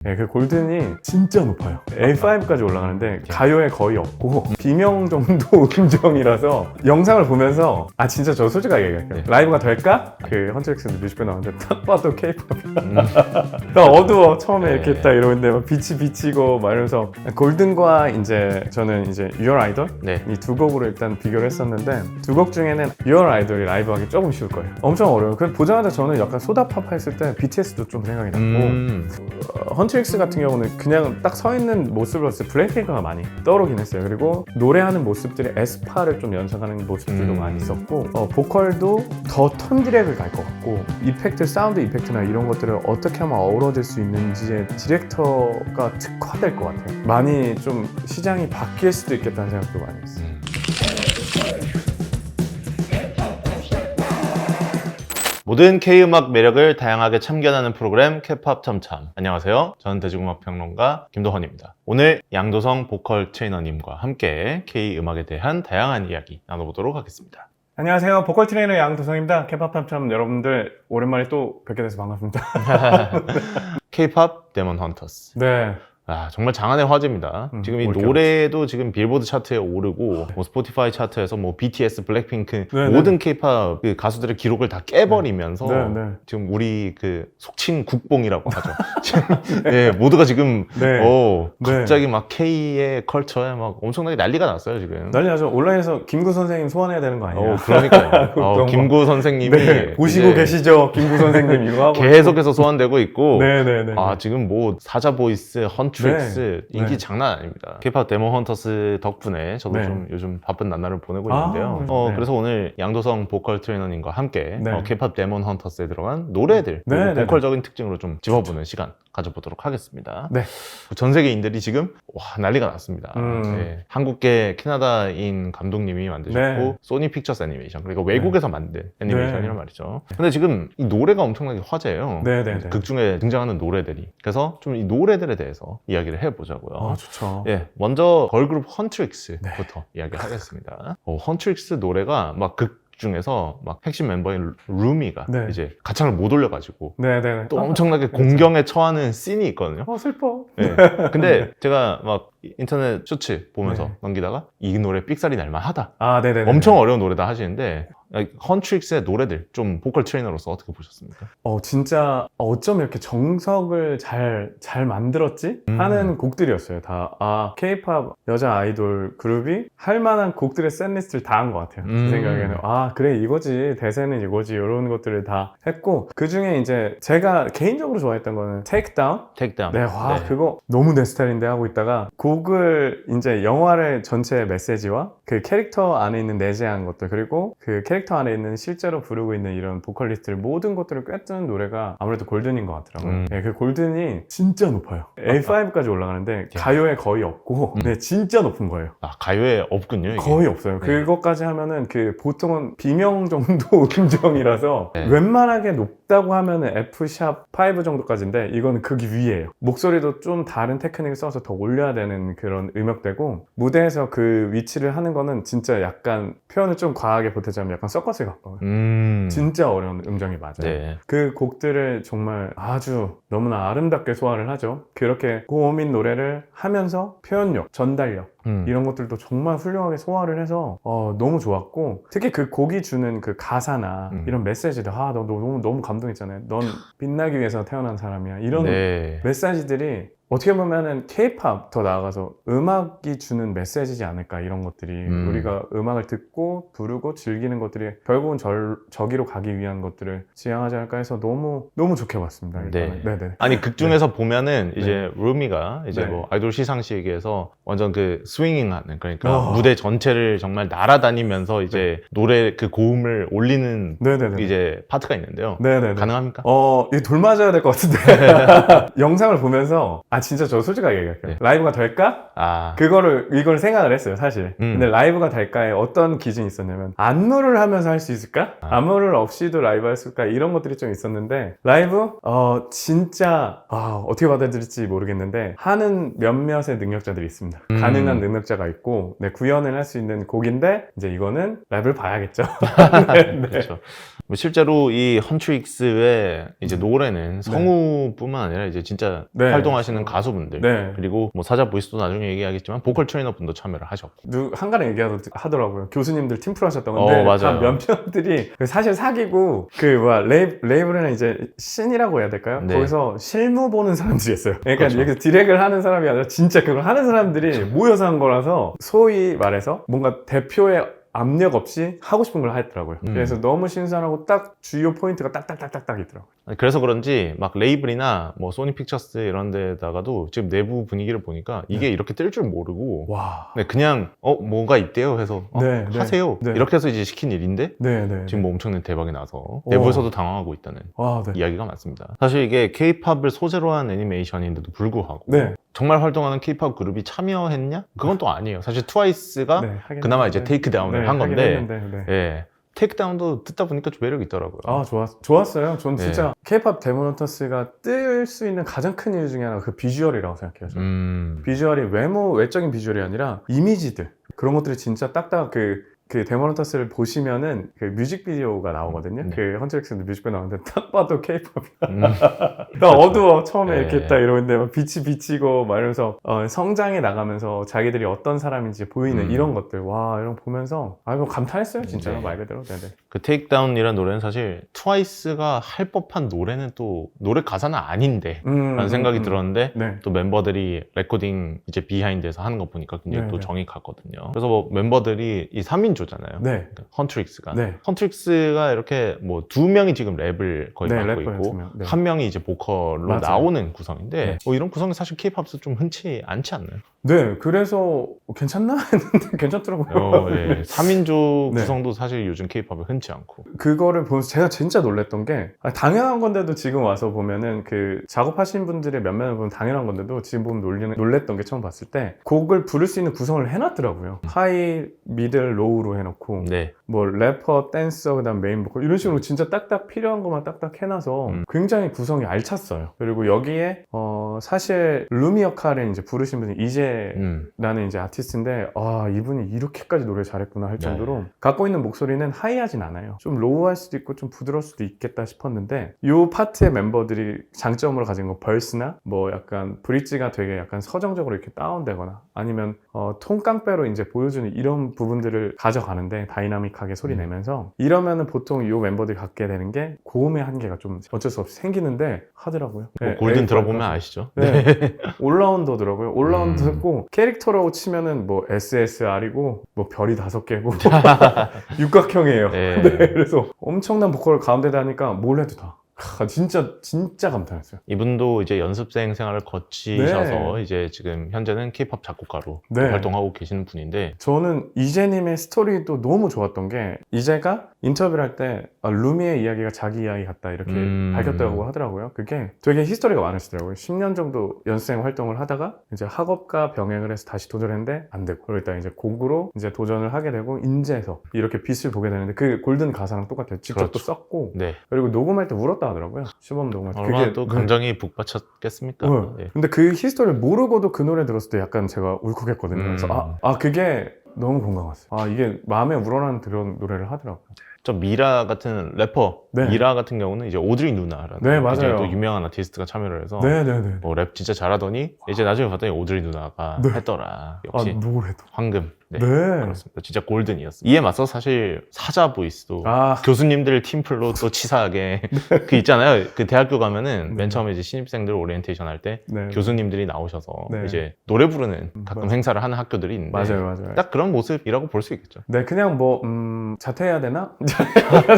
네, 그 골든이 진짜 높아요. A5까지 올라가는데 가요에 거의 없고 비명 정도 음정이라서 영상을 보면서 아 진짜 저 솔직하게 얘기할게요. 네. 라이브가 될까? 그 헌트릭스 뮤직비디오 나오는데 딱 봐도 K-팝이야. 나 어두워 처음에 네. 이렇게 딱 이러는데 막 빛이 비치고 막 이러면서 골든과 이제 저는 이제 Your Idol 네. 이 두 곡으로 일단 비교를 했었는데 두 곡 중에는 Your Idol이 라이브 하기 조금 쉬울 거예요. 엄청 어려워요. 그 보자마자 저는 약간 소다팝 했을 때 BTS도 좀 생각이 났고 헌트릭스 같은 경우는 그냥 딱 서 있는 모습을 봤을 때 블랙핑크가 많이 떠오르긴 했어요. 그리고 노래하는 모습들이 에스파를 좀 연상하는 모습들도 많이 있었고 보컬도 더 턴 디렉을 갈 것 같고 이펙트, 사운드 이펙트나 이런 것들을 어떻게 하면 어우러질 수 있는지에 디렉터가 특화될 것 같아요. 많이 좀 시장이 바뀔 수도 있겠다는 생각도 많이 했어요. 모든 K-음악 매력을 다양하게 참견하는 프로그램 K-팝 첨참. 안녕하세요. 저는 대중음악 평론가 김도헌입니다. 오늘 양도성 보컬 트레이너님과 함께 K-음악에 대한 다양한 이야기 나눠보도록 하겠습니다. 안녕하세요. 보컬 트레이너 양도성입니다. K-팝 탐참 여러분들 오랜만에 또 뵙게 돼서 반갑습니다. K-팝 데몬 헌터스. 네. 아, 정말 장안의 화제입니다. 지금 이 올게 노래도 지금 빌보드 차트에 오르고 뭐 스포티파이 차트에서 뭐 BTS, 블랙핑크 네, 모든 K-팝 그 가수들의 기록을 다 깨버리면서 네, 네. 지금 우리 그 속칭 국뽕이라고 하죠. 지금 네, 모두가 지금 네. 갑자기 막 K의 컬처에 막 엄청나게 난리가 났어요 지금. 난리 나죠. 온라인에서 김구 선생님 소환해야 되는 거 아니에요? 그러니까요. 그런 김구 선생님이 네, 보시고 이제 계시죠? 김구 선생님 이거 하고 계속해서 소환되고 있고 네네네. 아 지금 뭐 사자 보이스, 헌트릭스 네. 인기 네. 장난 아닙니다. K-팝 데몬 헌터스 덕분에 저도 네. 좀 요즘 바쁜 나날을 보내고 아, 있는데요. 네. 그래서 오늘 양도성 보컬 트레이너님과 함께 네. K-팝 데몬 헌터스에 들어간 노래들 네, 그리고 네, 보컬적인 특징으로 좀 짚어보는 시간 가져보도록 하겠습니다. 네. 전 세계인들이 지금 와 난리가 났습니다. 네. 한국계 캐나다인 감독님이 만드셨고 네. 소니 픽처스 애니메이션 그러니까 외국에서 만든 애니메이션이란 네. 말이죠. 근데 지금 이 노래가 엄청나게 화제예요. 네네네. 극 중에 등장하는 노래들이. 그래서 좀 이 노래들에 대해서 이야기를 해보자고요. 아 좋죠. 예, 먼저 걸그룹 헌트릭스부터 네. 이야기하겠습니다. 헌트릭스 노래가 막 극 중에서 막 핵심 멤버인 루미가 네. 이제 가창을 못 올려가지고 네네네. 또 엄청나게 공경에 처하는 씬이 있거든요. 슬퍼. 예. 근데 제가 막 인터넷 쇼츠 보면서 네. 넘기다가 이 노래 삑사리 날만하다. 아 네네네. 엄청 어려운 노래다 하시는데 헌트릭스의 노래들 좀 보컬 트레이너로서 어떻게 보셨습니까? 진짜 어쩜 이렇게 정석을 잘 만들었지? 하는 곡들이었어요. 다 K-팝 여자 아이돌 그룹이 할 만한 곡들의 셋리스트를 다 한 것 같아요. 제 생각에는 그래 이거지 대세는 이거지 이런 것들을 다 했고 그 중에 이제 제가 개인적으로 좋아했던 거는 Take Down. 테이크다운. 네, 그거 너무 내 스타일인데 하고 있다가 곡을 이제 영화의 전체 메시지와 그 캐릭터 안에 있는 내재한 것들 그리고 그 캐릭터 안에 있는 실제로 부르고 있는 이런 보컬리스트들 모든 것들을 꿰뚫는 노래가 아무래도 골든인 것 같더라고요. 네, 그 골든이 진짜 높아요. A5까지 올라가는데 가요에 거의 없고 네, 진짜 높은 거예요. 아, 가요에 없군요. 이게. 거의 없어요. 네. 그것까지 하면은 그 보통은 비명 정도 음정이라서 네. 웬만하게 높다고 하면은 F#5 정도까지인데 이거는 극이 위에요. 목소리도 좀 다른 테크닉을 써서 더 올려야 되는 그런 음역대고 무대에서 그 위치를 하는 거는 진짜 약간 표현을 좀 과하게 보태자면 약간 서커스에 가까워요. 진짜 어려운 음정이 맞아요. 네. 그 곡들을 정말 아주 너무나 아름답게 소화를 하죠. 그렇게 고음인 노래를 하면서 표현력, 전달력 이런 것들도 정말 훌륭하게 소화를 해서 너무 좋았고 특히 그 곡이 주는 그 가사나 이런 메시지들 너 너무 감동했잖아요. 넌 빛나기 위해서 태어난 사람이야. 이런 네. 메시지들이 어떻게 보면은 K-팝 더 나아가서 음악이 주는 메시지지 않을까 이런 것들이 우리가 음악을 듣고 부르고 즐기는 것들이 결국은 저기로 가기 위한 것들을 지향하지 않을까 해서 너무 좋게 봤습니다. 일단은. 네. 네네. 아니 극 중에서 보면은 이제 루미가 이제 네. 뭐 아이돌 시상식에서 완전 그 스윙잉하는 그러니까 무대 전체를 정말 날아다니면서 이제 노래 그 고음을 올리는 네네네. 이제 파트가 있는데요. 네네네. 가능합니까? 이거 돌 맞아야 될 것 같은데 영상을 보면서 진짜 저 솔직하게 얘기할게요. 네. 라이브가 될까? 이걸 생각을 했어요, 사실. 근데 라이브가 될까에 어떤 기준이 있었냐면, 안무를 하면서 할 수 있을까? 안무를 없이도 라이브 할 수 있을까? 이런 것들이 좀 있었는데, 라이브? 진짜, 어떻게 받아들일지 모르겠는데, 하는 몇몇의 능력자들이 있습니다. 가능한 능력자가 있고, 네, 구현을 할 수 있는 곡인데, 이제 이거는 라이브를 봐야겠죠. 네. 그렇죠. 뭐 실제로 이 헌트릭스의 이제 노래는 성우뿐만 아니라 이제 진짜 네. 활동하시는 가수분들 네. 그리고 뭐 사자 보이스도 나중에 얘기하겠지만 보컬 트레이너 분도 참여를 하셨고 한간에 얘기하더라고요. 교수님들 팀플 하셨던 건데 맞아요. 몇 명들이 사실 사귀고 레이블에는 이제 신이라고 해야 될까요? 네. 거기서 실무 보는 사람들이 있어요. 그러니까 그렇죠. 여기서 디렉을 하는 사람이 아니라 진짜 그걸 하는 사람들이 모여서 한 거라서 소위 말해서 뭔가 대표의 압력 없이 하고 싶은 걸 하더라고요. 그래서 너무 신선하고 딱 주요 포인트가 딱딱딱딱딱 있더라고요. 그래서 그런지 막 레이블이나 뭐 소니 픽처스 이런 데다가도 지금 내부 분위기를 보니까 이게 이렇게 뜰 줄 모르고 와. 네, 그냥 뭐가 있대요 해서 네, 하세요 네. 이렇게 해서 이제 시킨 일인데 네. 지금 뭐 엄청난 대박이 나서 내부에서도 당황하고 있다는 네. 이야기가 많습니다. 사실 이게 K-팝을 소재로 한 애니메이션인데도 불구하고 네. 정말 활동하는 K-팝 그룹이 참여했냐? 그건 또 아니에요. 사실 트와이스가 그나마 이제 테이크다운을 한 건데 예. 테이크다운도 듣다 보니까 좀 매력이 있더라고요. 좋았어요. 전 진짜 K-팝 데모넌터스가 뜰 수 있는 가장 큰 이유 중에 하나가 그 비주얼이라고 생각해요. 저는. 비주얼이 외적인 비주얼이 아니라 이미지들 그런 것들이 진짜 딱딱 그 데모넌터스를 보시면은 그 뮤직비디오가 나오거든요. 그 헌트릭스도 뮤직비디오 나오는데 딱 봐도 K-팝이야. 나 어두워 처음에 이렇게 딱 이러는데 막 빛이 비치고 막 이러면서 성장해 나가면서 자기들이 어떤 사람인지 보이는 이런 것들 이런 거 보면서 이거 감탄했어요 진짜로 말 그대로. 네네. 그 테이크다운이라는 노래는 사실 트와이스가 할 법한 노래는 또 노래 가사는 아닌데 라는 생각이 들었는데 또 멤버들이 레코딩 이제 비하인드에서 하는 거 보니까 굉장히 또 정이 갔거든요. 그래서 뭐 멤버들이 이 3인조잖아요. 헌트릭스가. 헌트릭스가 이렇게 뭐 2명이 지금 랩을 거의 맡고 있고 한 명이 이제 보컬로 나오는 구성인데 이런 구성이 사실 K-팝에서 좀 흔치 않지 않나요? 네, 그래서 괜찮나? 했는데 괜찮더라고요. 3인조 구성도 사실 요즘 K-팝에 흔치 않고. 그거를 보면서 제가 진짜 놀랬던 게 당연한 건데도 지금 와서 보면은 그 작업하신 분들의 면면을 보면 당연한 건데도 지금 보면 놀랬던 게 처음 봤을 때 곡을 부를 수 있는 구성을 해놨더라고요. 하이, 미들, 로우로 해놓고 뭐 래퍼, 댄서, 그다음 메인 보컬 이런 식으로 진짜 딱딱 필요한 것만 딱딱 해놔서 굉장히 구성이 알찼어요. 그리고 여기에 사실 루미 역할을 이제 부르신 분이 이제라는 이제 아티스트인데 이분이 이렇게까지 노래 잘했구나 할 정도로 갖고 있는 목소리는 하이하진 않아요. 좀 로우할 수도 있고 좀 부드러울 수도 있겠다 싶었는데 이 파트의 멤버들이 장점으로 가진 거 벌스나 뭐 약간 브릿지가 되게 약간 서정적으로 이렇게 다운되거나 아니면 통깡빼로 이제 보여주는 이런 부분들을 가져가는데 다이나믹하게 소리 내면서 이러면은 보통 이 멤버들이 갖게 되는 게 고음의 한계가 좀 어쩔 수 없이 생기는데 하더라고요. 골든 들어보면 아시죠? 올라운더더라고요. 올라운더 듣고 캐릭터라고 치면은 뭐 SSR이고 뭐 별이 5개고 육각형이에요. 그래서 엄청난 보컬을 가운데다 하니까 뭘 해도 다 진짜 감탄했어요. 이분도 이제 연습생 생활을 거치셔서 이제 지금 현재는 K-팝 작곡가로 활동하고 계시는 분인데 저는 이재님의 스토리도 너무 좋았던 게 이재가 인터뷰를 할 때 루미의 이야기가 자기 이야기 같다 이렇게 밝혔다고 하더라고요. 그게 되게 히스토리가 많으시더라고요. 10년 정도 연습생 활동을 하다가 이제 학업과 병행을 해서 다시 도전했는데 안 되고 그러다 이제 곡으로 이제 도전을 하게 되고 인제에서 이렇게 빛을 보게 되는데 그 골든 가사랑 똑같아요. 직접 또 썼고 그리고 녹음할 때 울었다 하더라고요. 시범 녹음할 때. 얼마나 또 감정이 북받쳤겠습니까? 근데 그 히스토리를 모르고도 그 노래 들었을 때 약간 제가 울컥했거든요. 그래서 그게 너무 공감 갔어요. 이게 마음에 우러나는 그런 노래를 하더라고요. 저 미라 같은 래퍼 미라 같은 경우는 이제 오드리 누나라는 맞아요. 또 유명한 아티스트가 참여를 해서 뭐 랩 진짜 잘하더니 이제 나중에 봤더니 오드리 누나가 했더라. 역시 노래도 황금. 그렇습니다. 진짜 골든이었어요. 이에 맞서 사실 사자 보이스도 교수님들 팀플로 또 치사하게 그 있잖아요. 그 대학교 가면은 맨 처음에 이제 신입생들 오리엔테이션 할 때 교수님들이 나오셔서 이제 노래 부르는 가끔 행사를 하는 학교들이 있는데 맞아요. 딱 그런 모습이라고 볼 수 있겠죠. 그냥 뭐 자퇴해야 되나?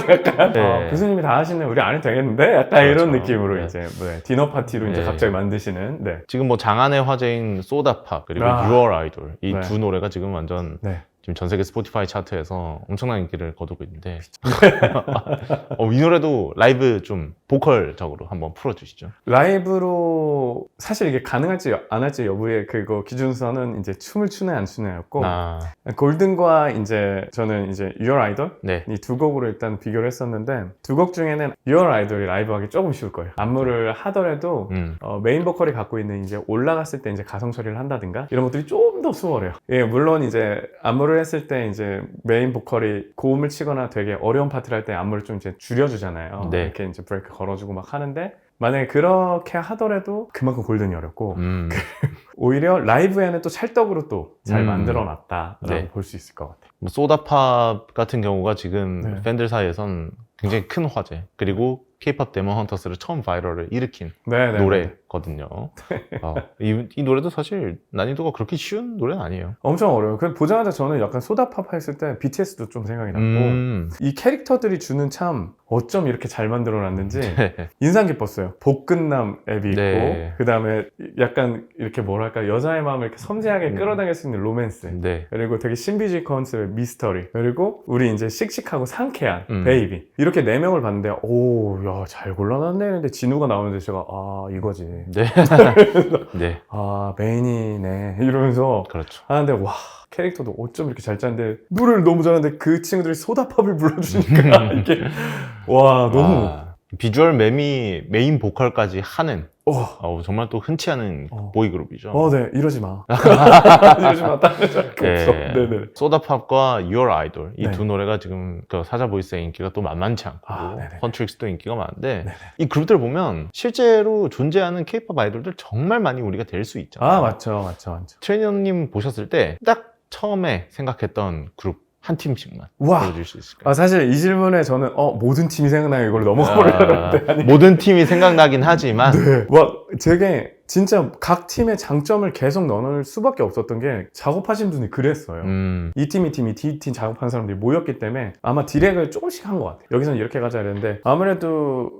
약간 교수님이 다 하시는 우리 안 해도 되겠는데? 약간 이런 느낌으로 이제 디너 파티로 이제 갑자기 만드시는 지금 뭐 장안의 화제인 소다팝 그리고 Your Idol 이 두 노래가 지금 완전 지금 전 세계 스포티파이 차트에서 엄청난 인기를 거두고 있는데 이 노래도 라이브 좀 보컬적으로 한번 풀어주시죠. 라이브로 사실 이게 가능할지 안 할지 여부의 그거 기준선은 이제 춤을 추네 안 추네였고 골든과 이제 저는 이제 Your Idol 네. 이 두 곡으로 일단 비교를 했었는데 두 곡 중에는 Your Idol이 라이브하기 조금 쉬울 거예요. 안무를 하더라도 메인 보컬이 갖고 있는 이제 올라갔을 때 이제 가성 처리를 한다든가 이런 것들이 좀 더 수월해요. 예, 물론 이제 안무를 했을 때 이제 메인 보컬이 고음을 치거나 되게 어려운 파트를 할 때 안무를 좀 이제 줄여주잖아요. 네. 이렇게 이제 브레이크 걸어주고 막 하는데 만약에 그렇게 하더라도 그만큼 골든이 어렵고 오히려 라이브에는 또 찰떡으로 또 잘 만들어놨다라고 네. 볼 수 있을 것 같아요. 뭐 소다팝 같은 경우가 지금 네. 팬들 사이에선 굉장히 큰 화제, 그리고 K-pop 데몬 헌터스를 처음 바이럴을 일으킨 네네. 노래거든요. 이 노래도 사실 난이도가 그렇게 쉬운 노래는 아니에요. 엄청 어려워요. 그 보자마자 저는 약간 소다팝 했을 때 BTS도 좀 생각이 났고 이 캐릭터들이 주는 참 어쩜 이렇게 잘 만들어놨는지 인상 깊었어요. 복근남 앱이 있고 네. 그 다음에 약간 이렇게 뭐랄까 여자의 마음을 이렇게 섬세하게 끌어당길 수 있는 로맨스 네. 그리고 되게 신비주의 컨셉의 미스터리 그리고 우리 이제 씩씩하고 상쾌한 베이비 이렇게 4명을 봤는데 오야 잘 골라놨네 했는데 진우가 나오는데 제가 아 이거지 네. 네. 아 메인이네 이러면서 그렇죠. 하는데 와 캐릭터도 어쩜 이렇게 잘 짜는데 노래를 너무 잘하는데 그 친구들이 소다팝을 불러주니까 이게 와 너무 비주얼 맴이 메인 보컬까지 하는 정말 또 흔치 않은 보이그룹이죠. 네 이러지 마 이러지 마 다른 네. 없어 네네 소다팝과 Your Idol 이 네. 두 노래가 지금 그 사자보이스의 인기가 또 만만치 않고 네네. 헌트릭스도 인기가 많은데 네네. 이 그룹들 보면 실제로 존재하는 K-pop 아이돌들 정말 많이 우리가 될 수 있잖아요. 맞죠 트레이너님 보셨을 때 딱 처음에 생각했던 그룹 한 팀씩만 와. 보여줄 수 있을까요? 사실 이 질문에 저는 모든 팀이 생각나요 이걸 넘어가 버렸는데 모든 팀이 생각나긴 하지만 네. 와 되게 진짜 각 팀의 장점을 계속 넣을 수밖에 없었던 게 작업하신 분이 그랬어요. 이 팀, 이 팀, 이 팀 작업한 사람들이 모였기 때문에 아마 디렉을 조금씩 한 것 같아요. 여기서는 이렇게 가자 이랬는데 아무래도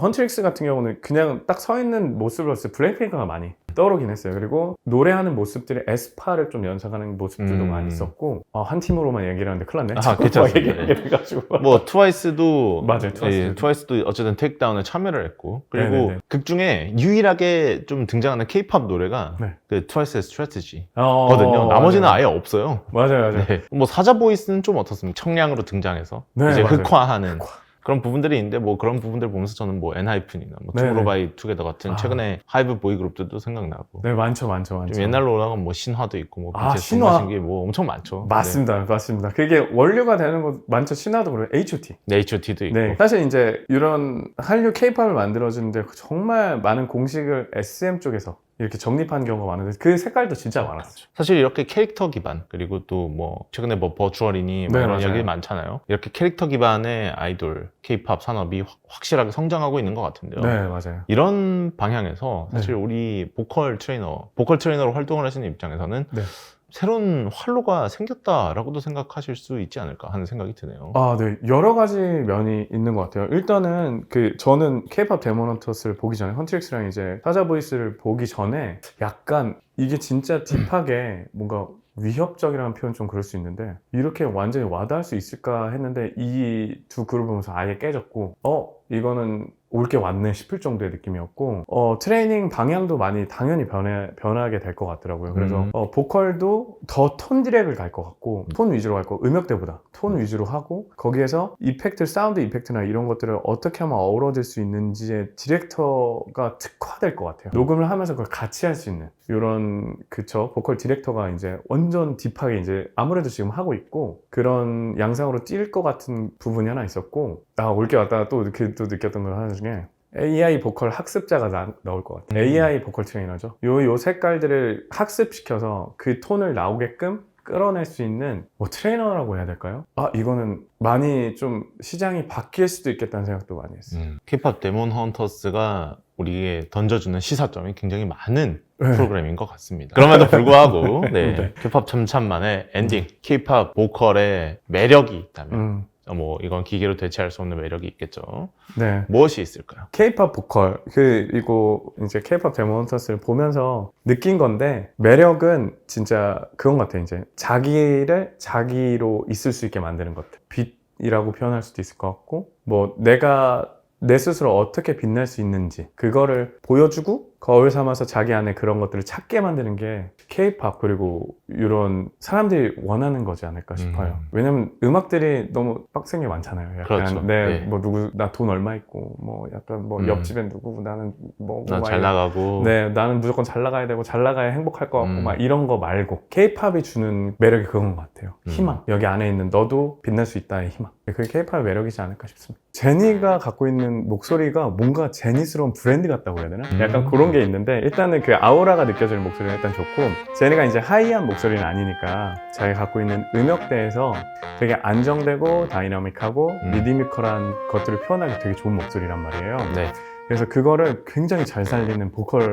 헌트릭스 같은 경우는 그냥 딱 서 있는 모습을 봤을 때 블랙핑크가 많이 떠오르긴 했어요. 그리고 노래하는 모습들이 에스파를 좀 연상하는 모습들도 많이 있었고 한 팀으로만 얘기를 하는데 큰일 났네. 괜찮습니다. 얘기해가지고 뭐 트와이스도 맞아요. 트와이스도 어쨌든 테이크다운에 참여를 했고 그리고 네네네. 극 중에 유일하게 좀 등장하는 K-pop 노래가 네. 그 트와이스의 스트래티지거든요. 나머지는 아예 없어요. 맞아요. 네. 뭐 사자보이스는 좀 어떻습니까? 청량으로 등장해서 네, 이제 맞아요. 흑화하는 그런 부분들이 있는데 뭐 그런 부분들 보면서 저는 뭐 엔하이픈이나 뭐 네네. 투모로우바이 투게더 같은 최근에 하이브 보이 그룹들도 생각나고 네, 많죠. 좀 옛날로 올라가면 뭐 신화도 있고 뭐 BTS 신화. 신기 뭐 엄청 많죠. 맞습니다. 맞습니다. 그게 원료가 되는 거 많죠. 신화도 그래요. H.O.T. 네, H.O.T도 있고. 네. 사실 이제 이런 한류 K-팝을 만들어주는데 정말 많은 공식을 SM 쪽에서 이렇게 정립한 경우가 많은데 그 색깔도 진짜 많았죠. 사실 이렇게 캐릭터 기반 그리고 또 뭐 최근에 뭐 버추얼이니 네, 이런 맞아요. 이야기 많잖아요. 이렇게 캐릭터 기반의 아이돌 K-팝 산업이 확실하게 성장하고 있는 것 같은데요. 네, 맞아요. 이런 방향에서 사실 우리 보컬 트레이너로 활동을 하시는 입장에서는 네. 새로운 활로가 생겼다라고도 생각하실 수 있지 않을까 하는 생각이 드네요. 네. 여러 가지 면이 있는 것 같아요. 일단은 저는 K-팝 데몬 헌터스를 보기 전에 헌트릭스랑 이제 사자보이스를 보기 전에 약간 이게 진짜 딥하게 뭔가 위협적이라는 표현 좀 그럴 수 있는데 이렇게 완전히 와닿을 수 있을까 했는데 이 두 그룹을 보면서 아예 깨졌고 이거는 올 게 왔네 싶을 정도의 느낌이었고 트레이닝 방향도 많이 당연히 변하게 될 것 같더라고요. 그래서 보컬도 더 톤 디렉을 갈 것 같고 톤 위주로 갈 거고 음역대보다 톤 위주로 하고 거기에서 이펙트, 사운드 이펙트나 이런 것들을 어떻게 하면 어우러질 수 있는지에 디렉터가 특화될 것 같아요. 녹음을 하면서 그걸 같이 할 수 있는 이런 보컬 디렉터가 이제 완전 딥하게 이제 아무래도 지금 하고 있고 그런 양상으로 뛸 것 같은 부분이 하나 있었고 올 게 왔다가 또 느꼈던 거 하나 중에 AI 보컬 학습자가 나올 것 같아요. AI 보컬 트레이너죠. 요 색깔들을 학습시켜서 그 톤을 나오게끔 끌어낼 수 있는 트레이너라고 해야 될까요? 이거는 많이 좀 시장이 바뀔 수도 있겠다는 생각도 많이 했어요. K-팝 데몬 헌터스가 우리에게 던져주는 시사점이 굉장히 많은 네. 프로그램인 것 같습니다. 그럼에도 불구하고 네. K-팝 참참만의 엔딩, K-팝 보컬의 매력이 있다면 뭐 이건 기계로 대체할 수 없는 매력이 있겠죠. 네. 무엇이 있을까요? K-pop 보컬 그리고 이제 K-pop 데모 헌터스를 보면서 느낀 건데 매력은 진짜 그건 같아요. 이제 자기를 자기로 있을 수 있게 만드는 것 같아요. 빛이라고 표현할 수도 있을 것 같고 뭐 내가 내 스스로 어떻게 빛날 수 있는지 그거를 보여주고 거울 삼아서 자기 안에 그런 것들을 찾게 만드는 게 K-pop 그리고 이런 사람들이 원하는 거지 않을까 싶어요. 왜냐면 음악들이 너무 빡센 게 많잖아요. 약간 그렇죠. 네. 뭐 누구 나 돈 얼마 있고 뭐 약간 뭐 옆집엔 누구 나는 뭐 나 잘 나가고. 네, 나는 무조건 잘 나가야 되고 잘 나가야 행복할 것 같고 막 이런 거 말고 K-팝이 주는 매력이 그건 것 같아요. 희망. 여기 안에 있는 너도 빛날 수 있다의 희망. 그게 K-팝의 매력이지 않을까 싶습니다. 제니가 갖고 있는 목소리가 뭔가 제니스러운 브랜드 같다고 해야 되나? 약간 그런 게 있는데 일단은 그 아우라가 느껴지는 목소리가 일단 좋고 제니가 이제 하이한 목소리는 아니니까 자기가 갖고 있는 음역대에서 되게 안정되고 다이나믹하고 리드미컬한 것들을 표현하기 되게 좋은 목소리란 말이에요. 네. 그래서 그거를 굉장히 잘 살리는 보컬